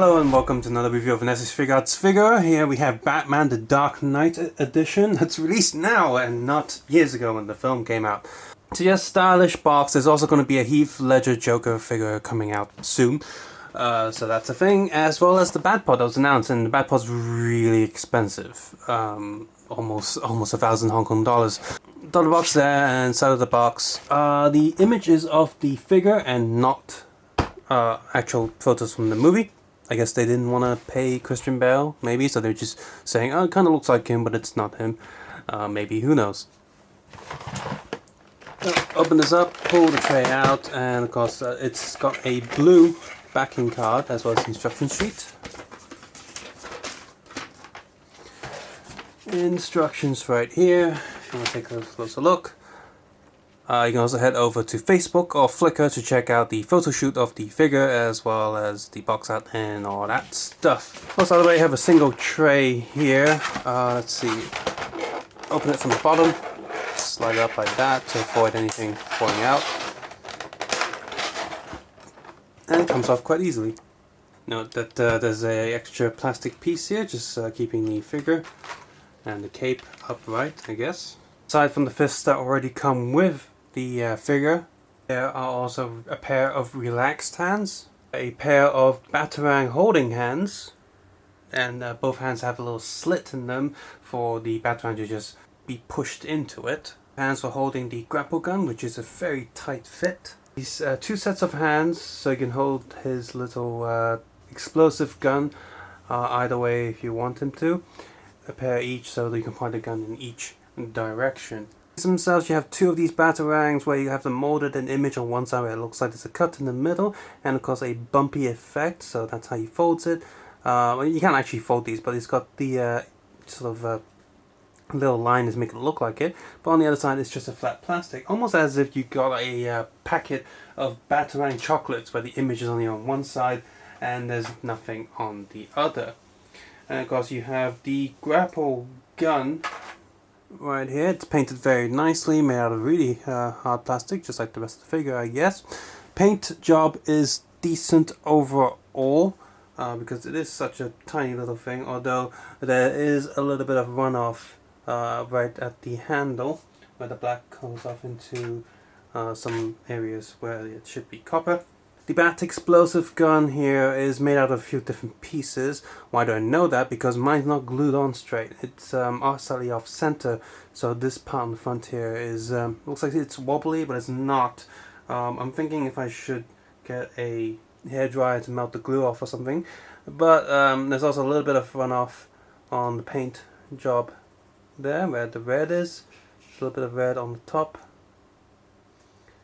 Hello and welcome to another review of an Figuarts figure. Here we have Batman the Dark Knight edition that's released now and not years ago when the film came out. So yes, stylish box. There's also going to be a Heath Ledger Joker figure coming out soon. So that's a thing, as well as the Batpod that was announced, and the Batpod's really expensive. Almost 1,000 Hong Kong dollars. Got the box there, and inside of the box, the image is of the figure and not actual photos from the movie. I guess they didn't want to pay Christian Bale, maybe, so they're just saying, oh, it kind of looks like him, but it's not him. Maybe, who knows. Open this up, pull the tray out, and of course it's got a blue backing card as well as the instruction sheet. Instructions right here, if you want to take a closer look. You can also head over to Facebook or Flickr to check out the photo shoot of the figure as well as the box art and all that stuff. Also, by the way, I have a single tray here. Let's see. Open it from the bottom, slide it up like that to avoid anything falling out. And it comes off quite easily. Note that there's a extra plastic piece here, just keeping the figure and the cape upright, I guess. Aside from the fists that already come with the figure, there are also a pair of relaxed hands, a pair of Batarang holding hands, and both hands have a little slit in them for the Batarang to just be pushed into it. Hands for holding the Grapple Gun, which is a very tight fit. These two sets of hands, so you can hold his little explosive gun either way if you want him to. A pair each, so that you can point the gun in each direction. Themselves, you have two of these Batarangs where you have the molded an image on one side where it looks like there's a cut in the middle, and of course a bumpy effect, so that's how he folds it. Well, you can't actually fold these, but it's got the sort of little line is making it look like it, but on the other side it's just a flat plastic, almost as if you got a packet of Batarang chocolates where the image is only on one side and there's nothing on the other. And of course you have the Grapple Gun right here. It's painted very nicely, made out of really hard plastic, just like the rest of the figure, I guess. Paint job is decent overall, because it is such a tiny little thing, although there is a little bit of runoff right at the handle, where the black comes off into some areas where it should be copper. The Bat Explosive Gun here is made out of a few different pieces. Why do I know that? Because mine's not glued on straight. It's slightly off center, so this part on the front here is looks like it's wobbly, but it's not. I'm thinking if I should get a hairdryer to melt the glue off or something. But there's also a little bit of runoff on the paint job there, where the red is. A little bit of red on the top.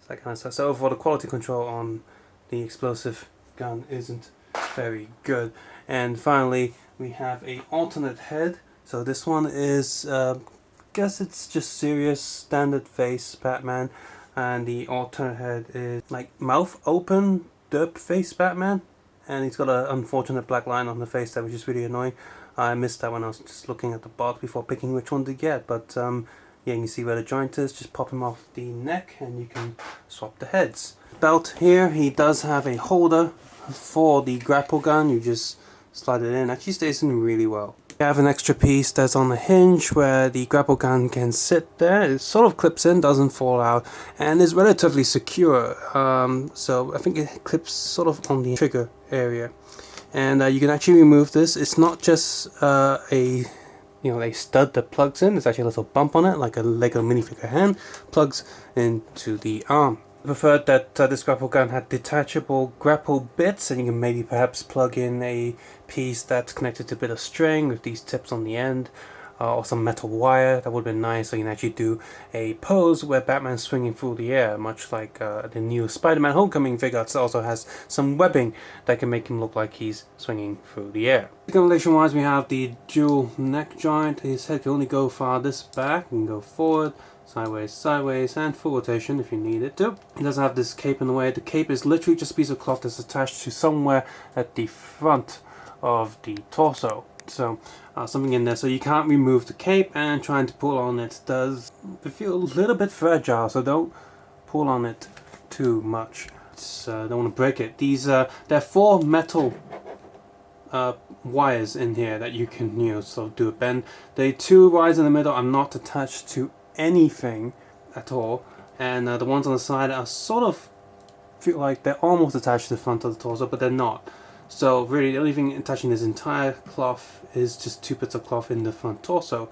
So that kind of stuff. So overall, the quality control on the explosive gun isn't very good. And finally, we have a alternate head. So this one is, guess it's just serious standard face Batman, and the alternate head is like mouth open derp face Batman, and he's got an unfortunate black line on the face there, which is really annoying. I missed that when I was just looking at the box before picking which one to get, but yeah, you can see where the joint is. Just pop him off the neck and you can swap the heads. Belt here, he does have a holder for the Grapple Gun. You just slide it in. Actually stays in really well. You have an extra piece that's on the hinge where the Grapple Gun can sit there. It sort of clips in, doesn't fall out, and is relatively secure. So I think it clips sort of on the trigger area. And you can actually remove this. It's not just a stud that plugs in. There's actually a little bump on it, like a Lego minifigure hand plugs into the arm. I preferred that this Grapple Gun had detachable grapple bits, and you can maybe perhaps plug in a piece that's connected to a bit of string with these tips on the end, or some metal wire. That would have been nice, so you can actually do a pose where Batman's swinging through the air, much like the new Spider-Man Homecoming Figuarts also has some webbing that can make him look like he's swinging through the air. Articulation-wise, we have the dual neck joint. His head can only go far this back. You can go forward, sideways, and full rotation if you need it to. It doesn't have this cape in the way. The cape is literally just a piece of cloth that's attached to somewhere at the front of the torso. So something in there, so you can't remove the cape, and trying to pull on it does feel a little bit fragile, so don't pull on it too much. Don't want to break it. These there are 4 metal wires in here that you can, you know, sort of do a bend. The two wires in the middle are not attached to anything at all, and the ones on the side are sort of feel like they're almost attached to the front of the torso, but they're not. So really, the only thing attaching this entire cloth is just two bits of cloth in the front torso.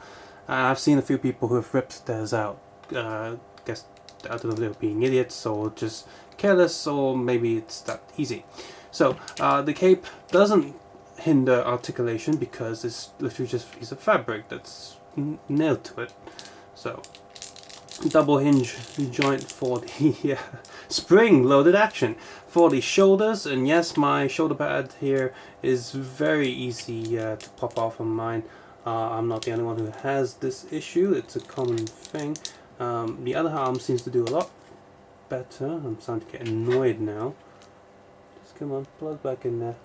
I've seen a few people who have ripped theirs out. Guess I don't know if they were being idiots or just careless, or maybe it's that easy. So the cape doesn't hinder articulation because it's literally just a piece of fabric that's nailed to it. So double hinge joint for the spring-loaded action for the shoulders, and yes, my shoulder pad here is very easy to pop off on mine. I'm not the only one who has this issue, it's a common thing. The other arm seems to do a lot better. I'm starting to get annoyed now. Just come on, plug back in there.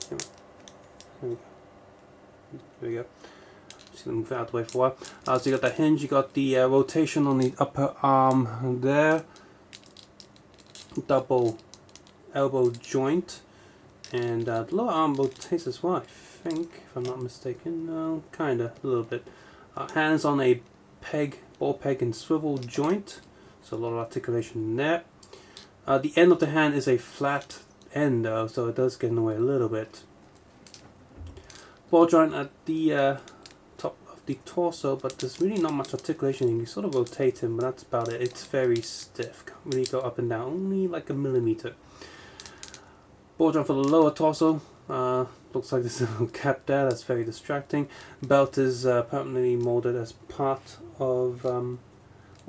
Come on. There we go. Just gonna move it out of the way for a while. So you got that hinge, you got the rotation on the upper arm there. Double elbow joint, and the lower arm rotates as well, I think, if I'm not mistaken. No, kinda, a little bit. Hands on a peg, ball peg and swivel joint, so a lot of articulation there. The end of the hand is a flat end though, so it does get in the way a little bit. Ball joint at the top of the torso, but there's really not much articulation. You can sort of rotate him, but that's about it. It's very stiff, can't really go up and down, only like a millimeter. Ball joint for the lower torso. Looks like there's a little cap there, that's very distracting. Belt is permanently molded as part of, well,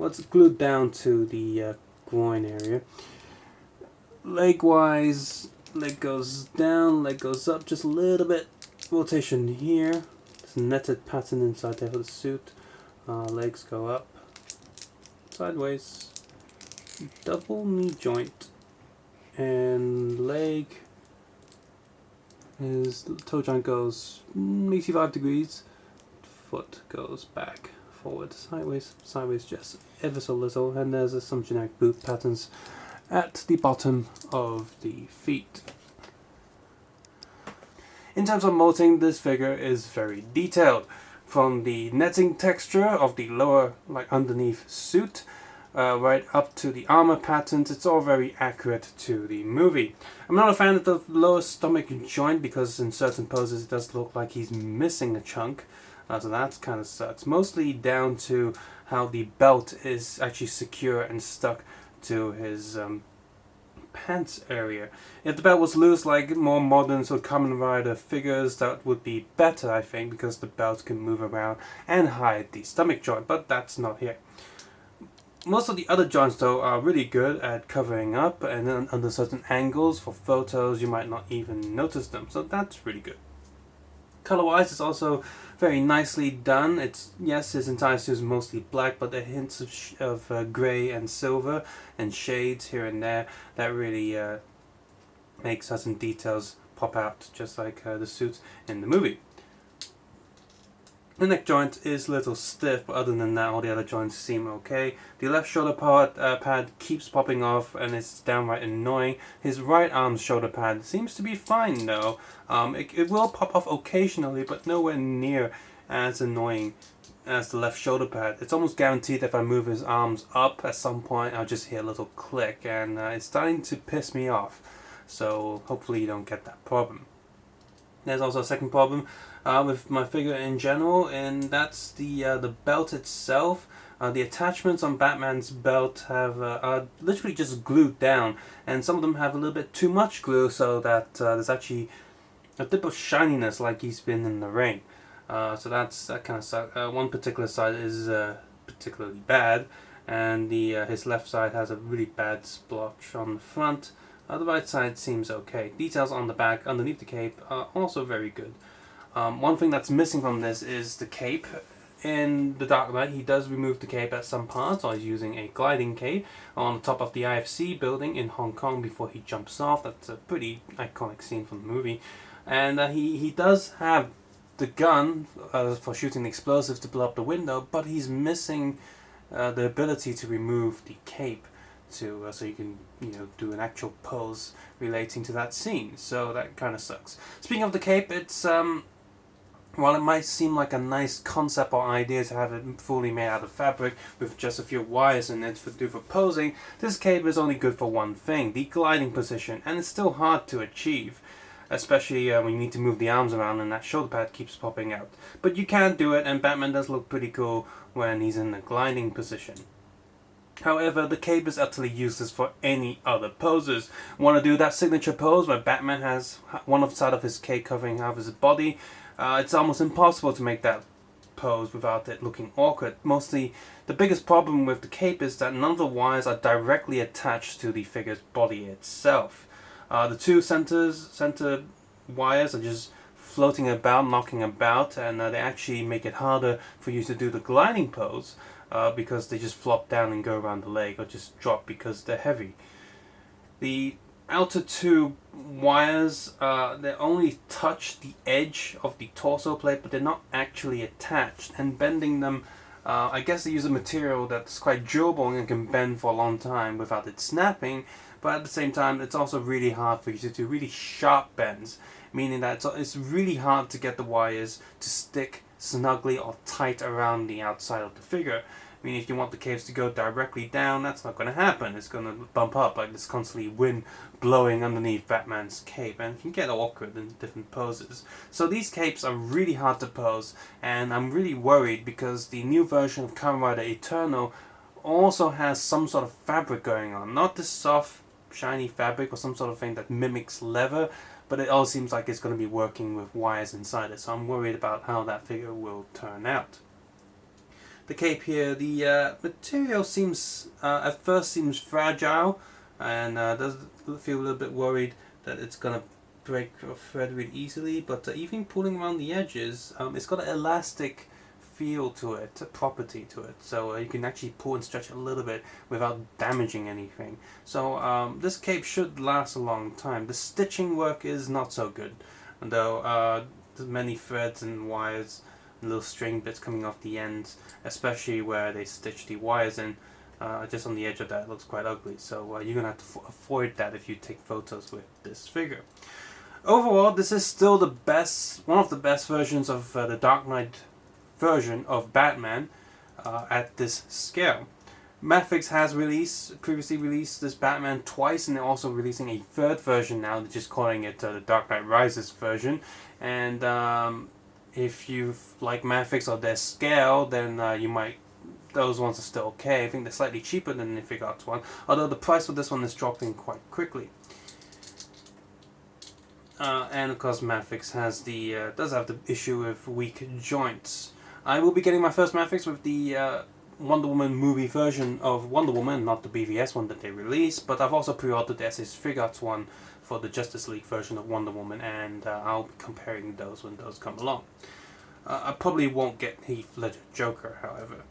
it's glued down to the groin area. Leg-wise, leg goes down, leg goes up just a little bit. Rotation here. There's a netted pattern inside there for the suit. Legs go up. Sideways. Double knee joint. And leg. His toe joint goes 85 degrees. Foot goes back, forward, sideways, sideways just ever so little. And there's some generic boot patterns at the bottom of the feet. In terms of molding, this figure is very detailed. From the netting texture of the lower, like underneath suit, right up to the armor patterns, it's all very accurate to the movie. I'm not a fan of the lower stomach joint because in certain poses it does look like he's missing a chunk, so that kind of sucks. Mostly down to how the belt is actually secure and stuck to his pants area. If the belt was loose like more modern sort of Kamen Rider figures, that would be better, I think, because the belt can move around and hide the stomach joint, but that's not here. Most of the other joints though are really good at covering up, and then under certain angles for photos you might not even notice them, so that's really good. Color wise, it's also very nicely done. It's, yes, his entire suit is mostly black, but there are hints of grey and silver and shades here and there that really make certain details pop out, just like the suits in the movie. The neck joint is a little stiff, but other than that, all the other joints seem okay. The left shoulder pad keeps popping off, and it's downright annoying. His right arm's shoulder pad seems to be fine though. It will pop off occasionally, but nowhere near as annoying as the left shoulder pad. It's almost guaranteed that if I move his arms up at some point, I'll just hear a little click, and it's starting to piss me off. So hopefully you don't get that problem. There's also a second problem with my figure in general, and that's the belt itself. The attachments on Batman's belt are literally just glued down, and some of them have a little bit too much glue, so that there's actually a dip of shininess like he's been in the rain. So that kind of sucks. One particular side is particularly bad, and his left side has a really bad splotch on the front. The right side seems okay. Details on the back underneath the cape are also very good. One thing that's missing from this is the cape. In The Dark Knight, he does remove the cape at some parts, or he's using a gliding cape on the top of the IFC building in Hong Kong before he jumps off. That's a pretty iconic scene from the movie. And he does have the gun for shooting the explosives to blow up the window, but he's missing the ability to remove the cape. to so you can do an actual pose relating to that scene. So that kind of sucks. Speaking of the cape, it's while it might seem like a nice concept or idea to have it fully made out of fabric with just a few wires in it for posing, this cape is only good for one thing: the gliding position, and it's still hard to achieve. Especially when you need to move the arms around and that shoulder pad keeps popping out. But you can do it, and Batman does look pretty cool when he's in the gliding position. However, the cape is utterly useless for any other poses. Want to do that signature pose where Batman has one side of his cape covering half his body? It's almost impossible to make that pose without it looking awkward. Mostly, the biggest problem with the cape is that none of the wires are directly attached to the figure's body itself. The two center wires are just floating about, knocking about, and they actually make it harder for you to do the gliding pose because they just flop down and go around the leg, or just drop because they're heavy. The outer two wires, they only touch the edge of the torso plate, but they're not actually attached, and bending them, I guess they use a material that's quite durable and can bend for a long time without it snapping. But at the same time, it's also really hard for you to do really sharp bends, meaning that it's really hard to get the wires to stick snugly or tight around the outside of the figure. I mean, if you want the capes to go directly down, that's not going to happen. It's going to bump up like this constantly wind blowing underneath Batman's cape, and it can get awkward in different poses. So these capes are really hard to pose, and I'm really worried because the new version of Kamen Rider Eternal also has some sort of fabric going on. Not this soft, shiny fabric or some sort of thing that mimics leather, but it all seems like it's going to be working with wires inside it, so I'm worried about how that figure will turn out. The cape here, the material seems at first seems fragile, and does feel a little bit worried that it's going to break or thread really easily, but even pulling around the edges, it's got an elastic feel to it, a property to it, so you can actually pull and stretch it a little bit without damaging anything. So this cape should last a long time. The stitching work is not so good, though there's many threads and wires and little string bits coming off the ends, especially where they stitch the wires in. Just on the edge of that, it looks quite ugly, so you're gonna have to avoid that if you take photos with this figure. Overall, this is still one of the best versions of the Dark Knight version of Batman at this scale. Mafix has previously released this Batman twice, and they're also releasing a third version now. They're just calling it the Dark Knight Rises version. And if you like Mafix or their scale, then those ones are still okay. I think they're slightly cheaper than the Figuarts one, although the price for this one is dropping quite quickly. And of course, Mafix does have the issue with weak joints. I will be getting my first Mafix with the Wonder Woman movie version of Wonder Woman, not the BVS one that they released, but I've also pre-ordered the SS Figuarts one for the Justice League version of Wonder Woman, and I'll be comparing those when those come along. I probably won't get Heath Ledger Joker, however.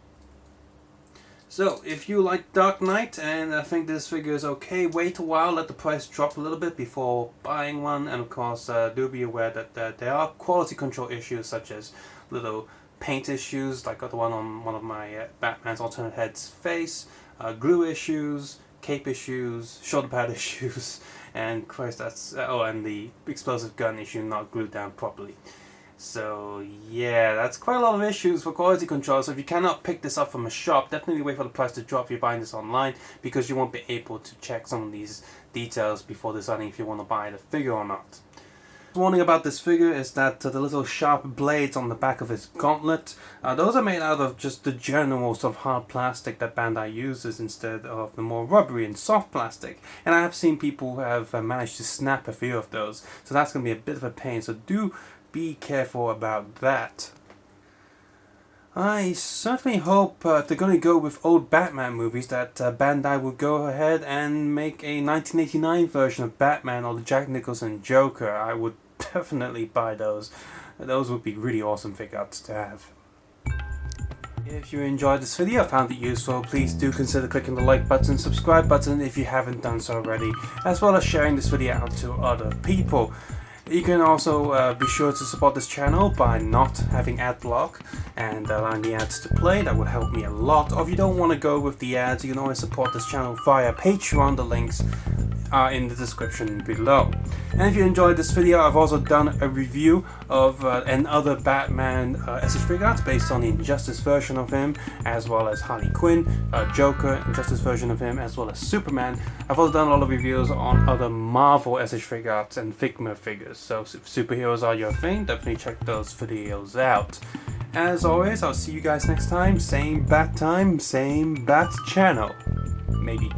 So, if you like Dark Knight and I think this figure is okay, wait a while, let the price drop a little bit before buying one, and of course do be aware that there are quality control issues such as little paint issues, like the one on one of my Batman's alternate head's face, glue issues, cape issues, shoulder pad issues, and Christ, and the explosive gun issue not glued down properly. So yeah, that's quite a lot of issues for quality control. So if you cannot pick this up from a shop, definitely wait for the price to drop if you're buying this online, because you won't be able to check some of these details before deciding if you want to buy the figure or not. Warning about this figure is that the little sharp blades on the back of his gauntlet, those are made out of just the general sort of hard plastic that Bandai uses instead of the more rubbery and soft plastic. And I have seen people who have managed to snap a few of those, so that's going to be a bit of a pain, so do be careful about that. I certainly hope if they're going to go with old Batman movies that Bandai will go ahead and make a 1989 version of Batman or the Jack Nicholson Joker. I would definitely buy those. Those would be really awesome figuarts to have. If you enjoyed this video, found it useful, please do consider clicking the like button, subscribe button if you haven't done so already, as well as sharing this video out to other people. You can also be sure to support this channel by not having ad block and allowing the ads to play. That would help me a lot. Or if you don't want to go with the ads, you can always support this channel via Patreon. The links are in the description below. And if you enjoyed this video, I've also done a review of another Batman SH Figuarts based on the Injustice version of him, as well as Harley Quinn, Joker, Injustice version of him, as well as Superman. I've also done a lot of reviews on other Marvel SH Figuarts and Figma figures, so if superheroes are your thing, definitely check those videos out. As always, I'll see you guys next time, same bat time, same bat channel. Maybe.